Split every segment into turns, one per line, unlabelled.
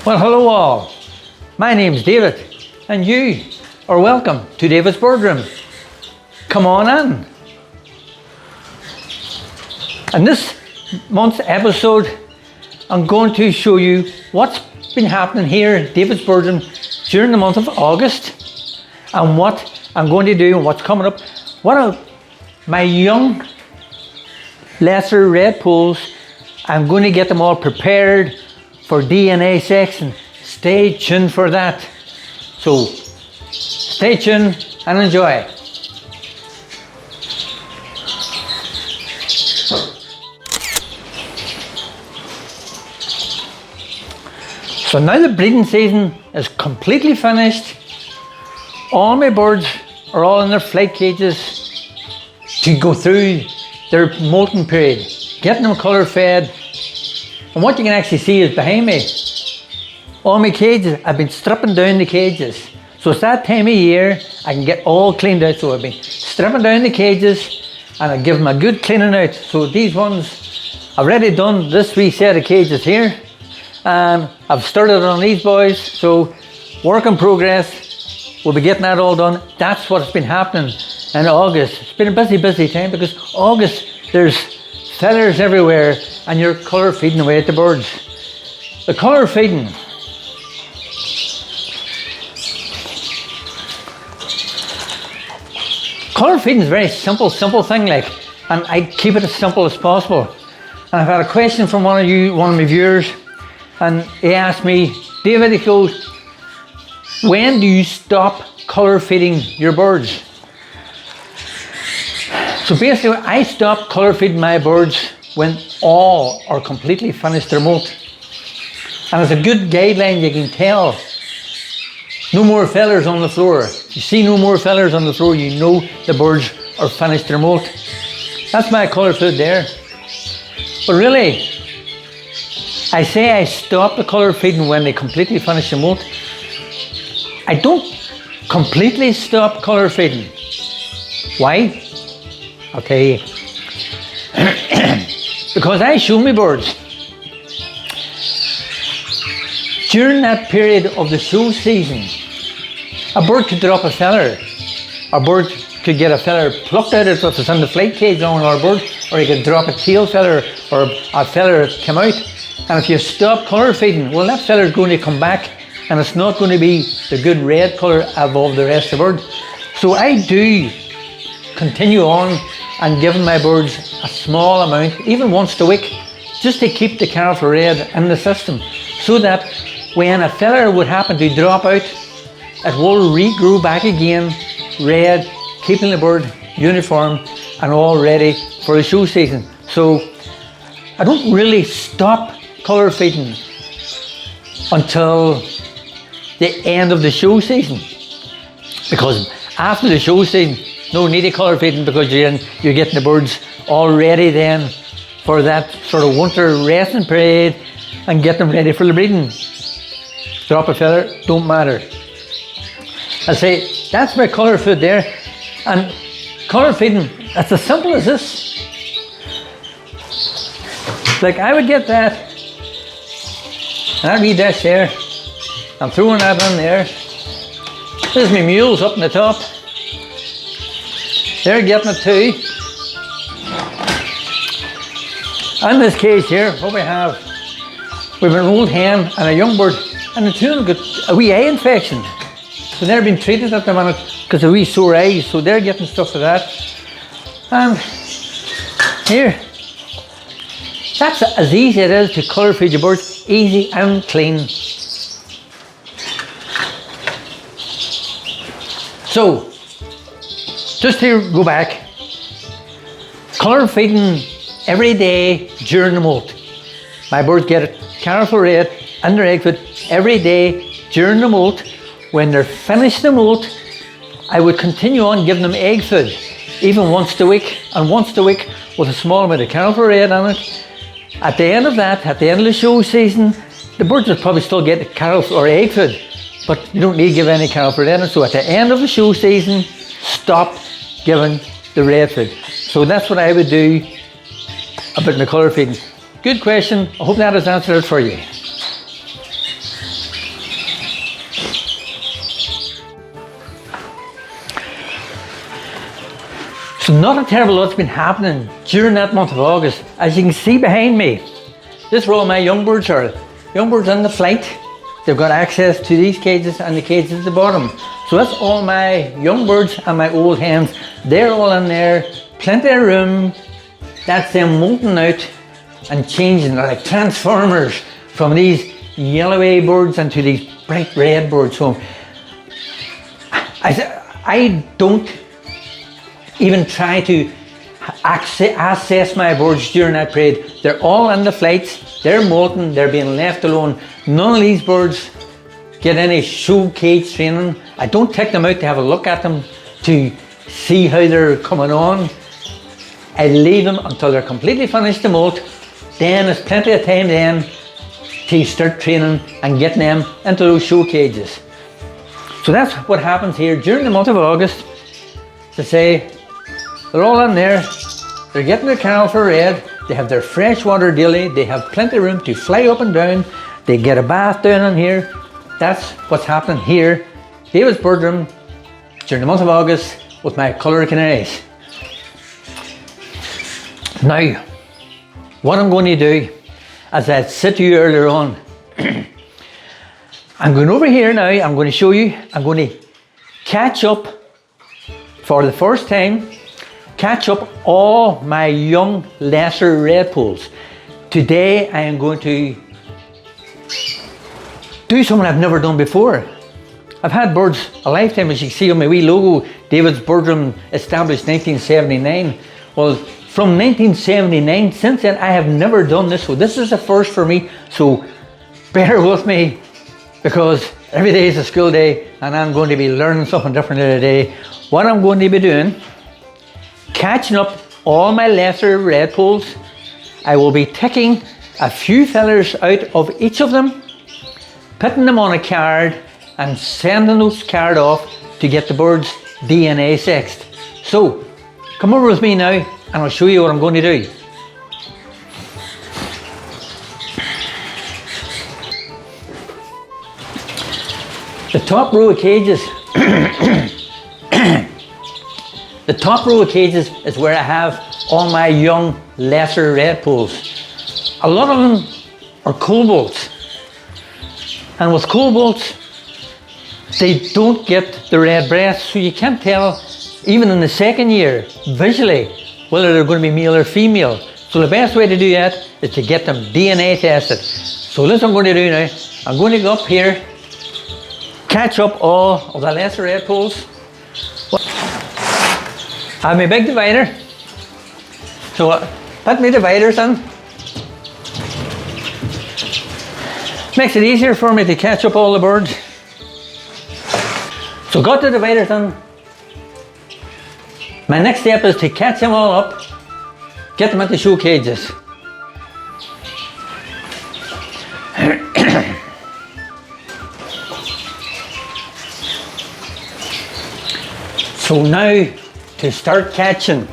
Well, hello all. My name's David, and you are welcome to David's Boardroom. Come on in. In this month's episode, I'm going to show you what's been happening here at David's Boardroom during the month of August, and what I'm going to do and what's coming up. What are my young lesser Redpolls? I'm going to get them all prepared for DNA section. Stay tuned for that. So stay tuned and enjoy. So now the breeding season is completely finished. All my birds are all in their flight cages to go through their molting period, getting them colour fed. And what you can actually see is behind me, all my cages, I've been stripping down the cages. So it's that time of year, I can get all cleaned out. So I've been stripping down the cages and I give them a good cleaning out. So these ones, I've already done this wee set of cages here. And I've started on these boys. So work in progress, we'll be getting that all done. That's what's been happening in August. It's been a busy time because August, there's feathers everywhere and you're colour feeding away at the birds. The colour feeding, colour feeding is a very simple thing, like, and I keep it as simple as possible. And I've had a question from one of my viewers, and he asked me, David, he goes, when do you stop colour feeding your birds? So basically, I stop colour feeding my birds when all are completely finished their molt. And as a good guideline, you can tell no more feathers on the floor. You see no more feathers on the floor, you know the birds are finished their molt. That's my colour feed there. But really, I say I stop the colour feeding when they completely finish the molt. I don't completely stop colour feeding. Why? I'll tell you. Because I show my birds. During that period of the show season, a bird could drop a feather. A bird could get a feather plucked out of it if it's in the flight cage on our bird, or he could drop a tail feather or a feather that come out. And if you stop colour feeding, well, that feather is going to come back and it's not going to be the good red colour above the rest of the bird. So I do continue on and giving my birds a small amount, even once a week, just to keep the careful red in the system, so that when a feather would happen to drop out, it will regrow back again, red, keeping the bird uniform and all ready for the show season. So I don't really stop colour feeding until the end of the show season, because after the show season, no need of colour feeding, because you're getting the birds all ready then for that sort of winter resting period and get them ready for the breeding. Drop a feather, don't matter. I say, that's my colour feed there. And colour feeding, it's as simple as this. Like, I would get that, and I'd read that there. I'm throwing that in there. There's my mules up in the top. They're getting it too. In this cage here, what we have, we've an old hen and a young bird, and the two of them got a wee eye infection. So they're being treated at the minute because of wee sore eyes, so they're getting stuff for that. And here, that's as easy as it is to colour feed your birds, easy and clean. So, just to go back, colour feeding every day during the molt. My birds get it careful red in their egg food every day during the molt. When they're finished the molt, I would continue on giving them egg food, even once a week, and once a week with a small amount of careful red on it. At the end of that, at the end of the show season, the birds will probably still get careful or egg food, but you don't need to give any careful red on it. So at the end of the show season, stop giving the red food. So that's what I would do about my colour feeding. Good question. I hope that has answered it for you. So not a terrible lot's been happening during that month of August. As you can see behind me, this is where all my young birds are. Young birds on the flight. They've got access to these cages and the cages at the bottom. So that's all my young birds and my old hens. They're all in there, plenty of room. That's them molting out and changing. They're like transformers from these yellowy birds into these bright red birds. So I don't even try to assess my birds during that period. They're all in the flights, they're molting, they're being left alone. None of these birds get any show cage training. I don't take them out to have a look at them to see how they're coming on. I leave them until they're completely finished the molt. Then there's plenty of time then to start training and getting them into those show cages. So that's what happens here during the month of August. To say, they're all in there, they're getting their kennel for red, they have their fresh water daily, they have plenty of room to fly up and down, they get a bath down in here. That's what's happening here. David's bird room during the month of August with my colour canaries. Now, what I'm going to do, as I said to you earlier on, I'm going over here now, I'm going to show you, I'm going to catch up for the first time, catch up all my young lesser Redpolls. Today I am going to do something I've never done before. I've had birds a lifetime, as you see on my wee logo, David's Bird Room, established 1979. Well, from 1979, since then I have never done this, so this is a first for me, so bear with me, because every day is a school day and I'm going to be learning something different every day. What I'm going to be doing, catching up all my lesser Redpolls. I will be taking a few feathers out of each of them, putting them on a card and sending those card off to get the bird's DNA sexed. So, come over with me now and I'll show you what I'm going to do. The top row of cages the top row of cages is where I have all my young lesser Redpolls. A lot of them are cobolts, and with cobolts they don't get the red breast, so you can't tell even in the second year visually whether they're going to be male or female. So the best way to do that is to get them DNA tested. So this is what I'm going to do now. I'm going to go up here, catch up all of the lesser Redpolls. I have my big divider, so put my dividers in. Makes it easier for me to catch up all the birds. So got the dividers in. My next step is to catch them all up, get them into show cages. So now to start catching.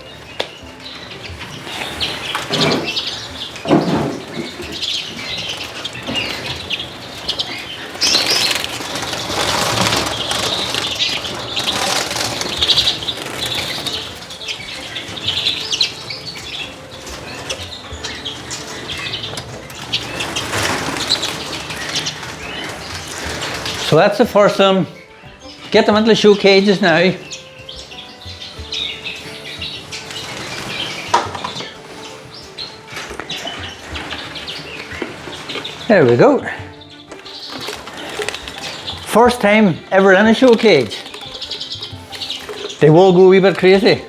So that's the first of them. Get them into the show cages now. There we go. First time ever in a show cage. They will go a wee bit crazy.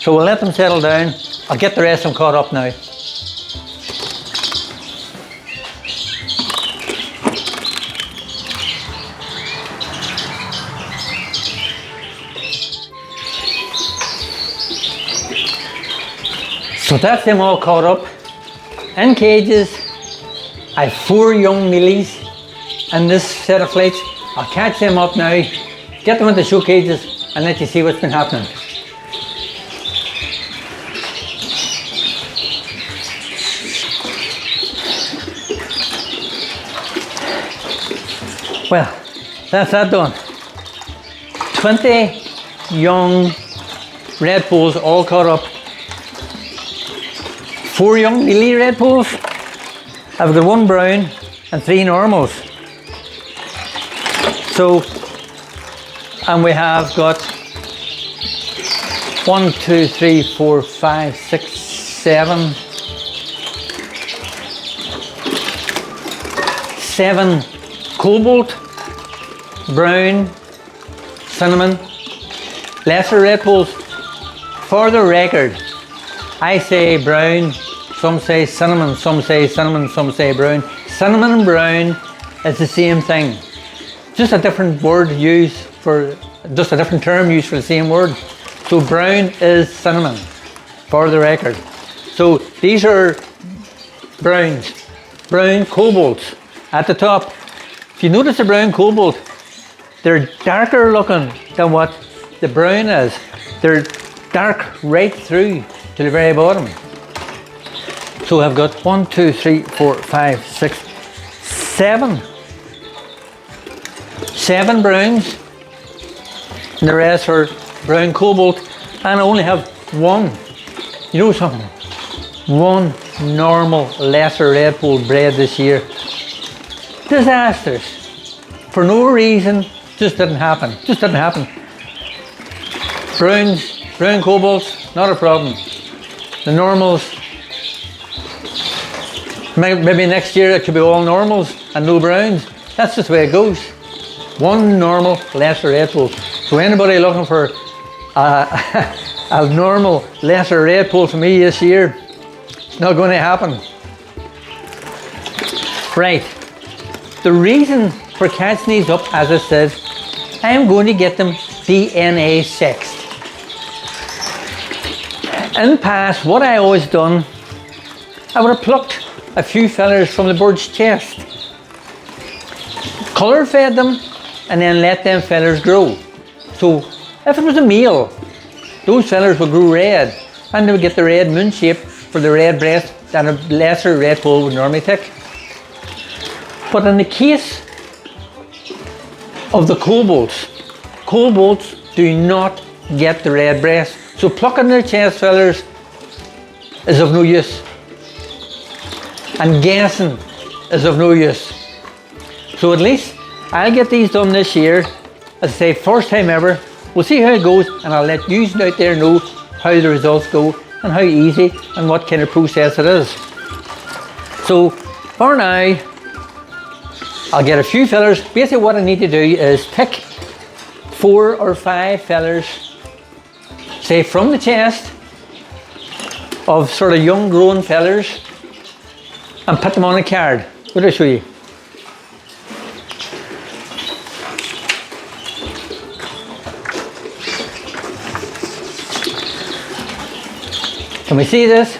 So we'll let them settle down. I'll get the rest of them caught up now. So that's them all caught up. In cages, I have 4 young mealies in this set of flights. I'll catch them up now, get them into show cages and let you see what's been happening. Well, that's that done. 20 young Redpolls all caught up. 4 young Neely Redpolls. I've got 1 brown and 3 normals. So, and we have got 1, 2, 3, 4, 5, 6, 7. 7 cobalt, brown, cinnamon, lesser Redpolls. For the record, I say brown, some say cinnamon, some say cinnamon, some say brown. Cinnamon and brown is the same thing. Just a different word used for, just a different term used for the same word. So brown is cinnamon, for the record. So these are browns, brown cobalts at the top. If you notice the brown cobalt, they're darker looking than what the brown is. They're dark right through to the very bottom. So I've got 1, 2, 3, 4, 5, 6, 7. 7 browns, and the rest are brown cobalt, and I only have 1. You know something? 1 normal lesser Redpoll bred this year. Disasters. For no reason, just didn't happen. Just didn't happen. Browns, brown cobalts, not a problem. The normals, maybe next year it could be all normals and no browns. That's just the way it goes. 1 normal lesser Redpoll. So anybody looking for a normal lesser Redpoll for me this year, it's not going to happen. Right. The reason for catching these up, as I said, I'm going to get them DNA sexed. In the past, what I always done, I would have plucked a few feathers from the bird's chest, colour fed them, and then let them feathers grow. So if it was a male, those feathers would grow red, and they would get the red moon shape for the red breast that a lesser Redpoll would normally take. But in the case of the cobalts, cobalts do not get the red breast. So plucking their chest feathers is of no use. And guessing is of no use. So at least I'll get these done this year. As I say, first time ever. We'll see how it goes, and I'll let you out there know how the results go and how easy and what kind of process it is. So for now, I'll get a few feathers. Basically what I need to do is pick 4 or 5 feathers, say from the chest, of sort of young grown feathers, and put them on a card. What did I show you? Can we see this?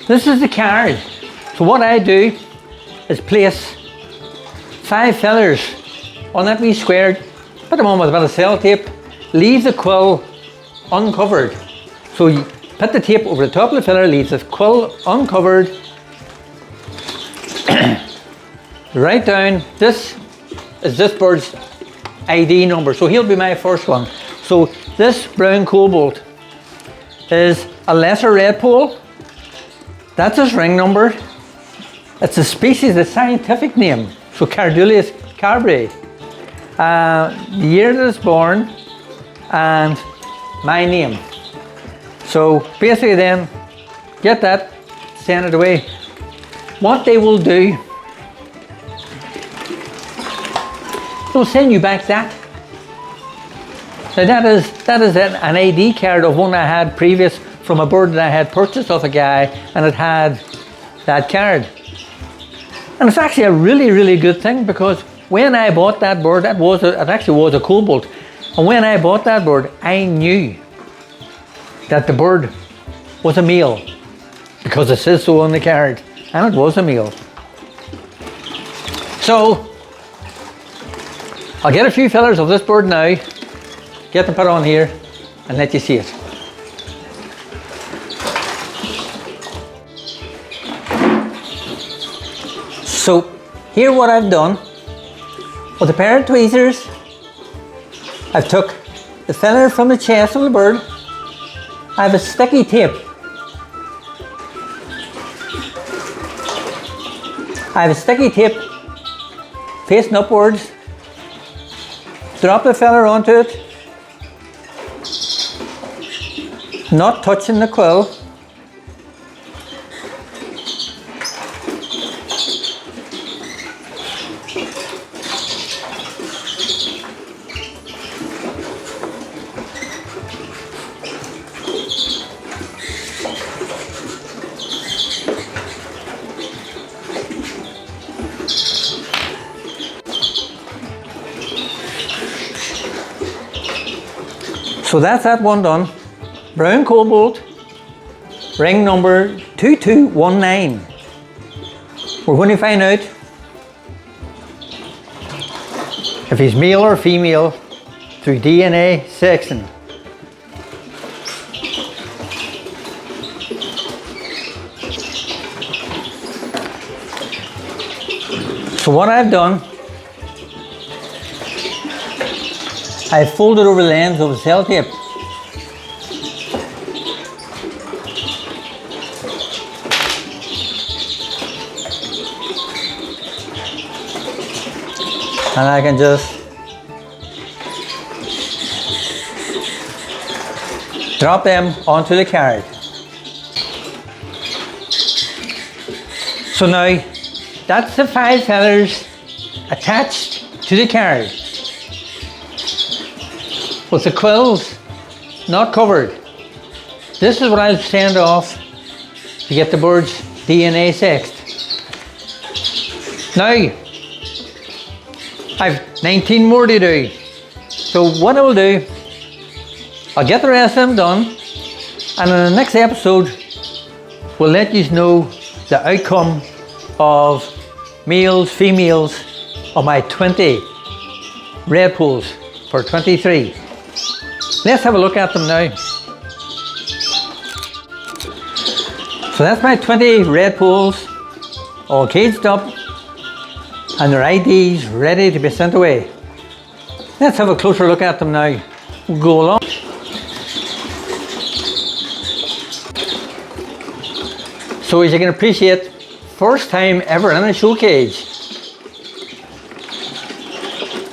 This is the card. So what I do is place 5 feathers on that wee square, put them on with a bit of sellotape, leave the quill uncovered. So you put the tape over the top of the feather, leave the quill uncovered. Write down, this is this bird's ID number, so he'll be my first one. So this brown cobalt is a lesser Redpoll. That's his ring number. It's a species, the scientific name. So Cardulius carbre. The year that it's born and my name. So basically then, get that, send it away. What they will do, they'll send you back that. Now that is an ID card of one I had previous from a bird that I had purchased off a guy, and it had that card. And it's actually a really, really good thing, because when I bought that bird, it actually was a cobalt. And when I bought that bird, I knew that the bird was a male, because it says so on the card, and it was a male. So I'll get a few feathers of this bird now, get them put on here, and let you see it. So here what I've done, with a pair of tweezers, I've took the feather from the chest of the bird, I have a sticky tape. I have a sticky tape facing upwards. Drop the feather onto it, not touching the quill. So that's that one done. Brown cobalt, ring number 2219. We're going to find out if he's male or female through DNA sexing. So what I've done, I folded over the ends of the sellotape. And I can just drop them onto the card. So now that's the 5 feathers attached to the card, with the quills not covered. This is what I'll send off to get the bird's DNA sexed. Now, I've 19 more to do. So what I will do, I'll get the rest of them done, and in the next episode, we'll let you know the outcome of males, females of my 20 Redpolls for 23. Let's have a look at them now. So that's my 20 Redpolls, all caged up, and their IDs ready to be sent away. Let's have a closer look at them now. We'll go along. So as you can appreciate, first time ever in a show cage.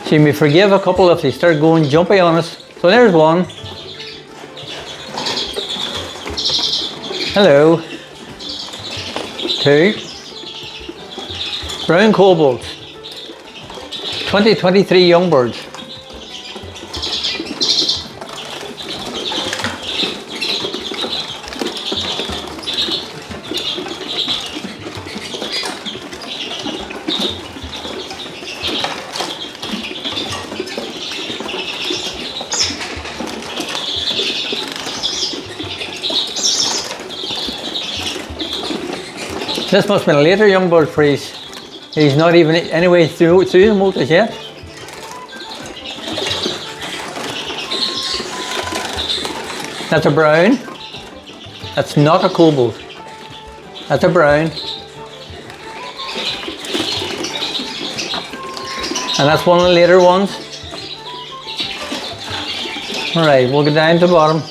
So you may forgive a couple if they start going jumpy on us. So there's one. Hello. 2. Brown cobalt. 23 young birds. This must have been a later young bird for he's not even anyway through the Moult as yet. That's a brown. That's not a cobalt. That's a brown. And that's one of the later ones. Alright, we'll go down to the bottom.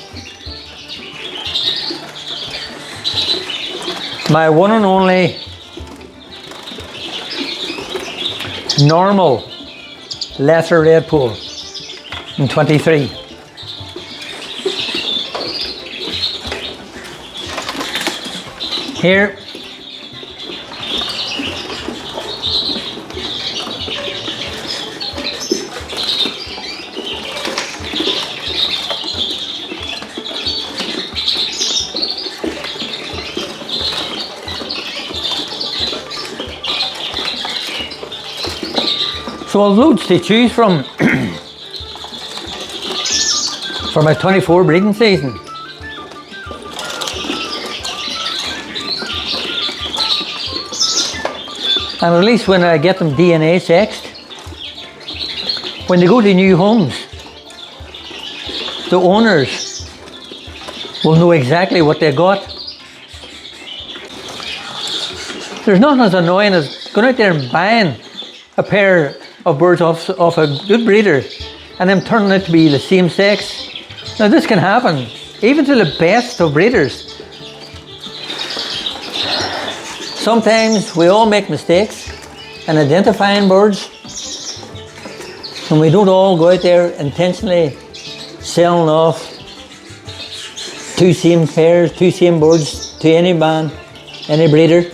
My one and only normal lesser Redpoll in 23. Here so I've loads to choose from for my 24 breeding season. And at least when I get them DNA sexed, when they go to new homes, the owners will know exactly what they got. There's nothing as annoying as going out there and buying a pair of birds off a good breeder and them turning out to be the same sex. Now this can happen. even to the best of breeders. Sometimes we all make mistakes in identifying birds, and we don't all go out there intentionally selling off two same pairs, two same birds to any man, any breeder.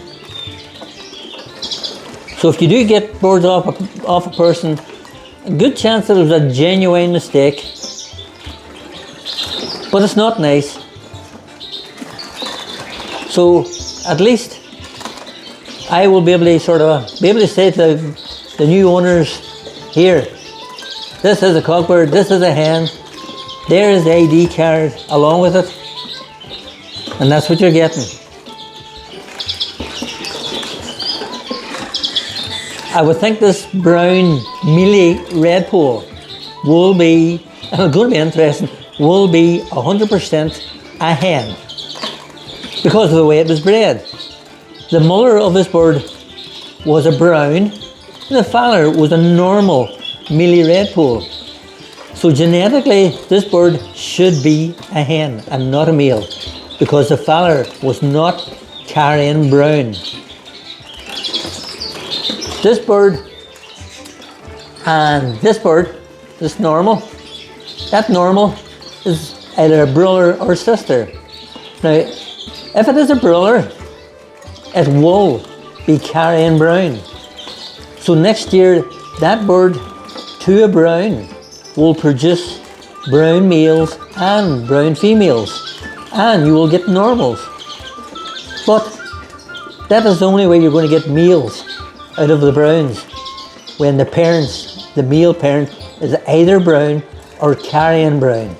So if you do get birds off a person, a good chance that it was a genuine mistake, but it's not nice. So at least I will be able to say to the new owners, here, this is a cockbird, this is a hen, there is the ID card along with it, and that's what you're getting. I would think this brown mealy redpoll will be, and it's going to be interesting, will be 100% a hen because of the way it was bred. The mother of this bird was a brown, and the father was a normal mealy redpoll. So genetically, this bird should be a hen and not a male, because the father was not carrying brown. This bird and this bird, this normal, that normal is either a brother or sister. Now, if it is a brother, it will be carrying brown. So next year, that bird to a brown will produce brown males and brown females, and you will get normals. But that is the only way you're going to get males out of the browns, when the parents, the male parent, is either brown or carrying brown.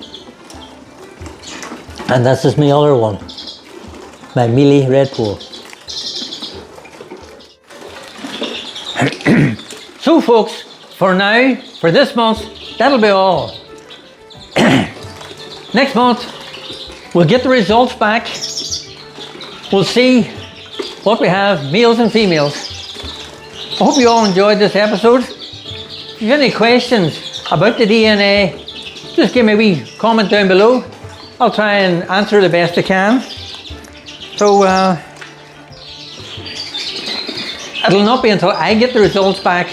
And this is my other one, my mealy redpoll. So folks, for now, for this month, that'll be all. Next month, we'll get the results back. We'll see what we have, males and females. I hope you all enjoyed this episode. If you have any questions about the DNA, just give me a wee comment down below. I'll try and answer the best I can. So it'll not be until I get the results back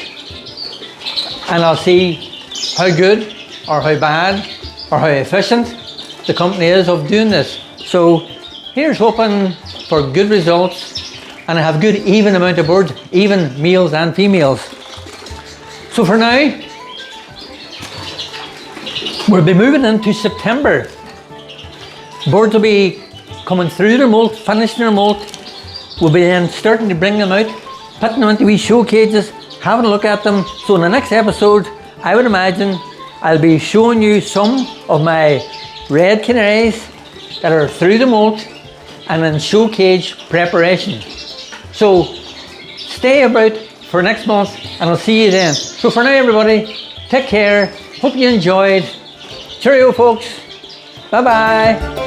and I'll see how good or how bad or how efficient the company is of doing this. So here's hoping for good results, and I have good even amount of birds, even males and females. So for now, we'll be moving into September. Birds will be coming through their molt, finishing their molt. We'll be then starting to bring them out, putting them into wee show cages, having a look at them. So in the next episode, I would imagine I'll be showing you some of my red canaries that are through the molt and in show cage preparation. So stay about for next month and I'll see you then. So for now everybody, take care, hope you enjoyed. Cheerio folks, bye bye.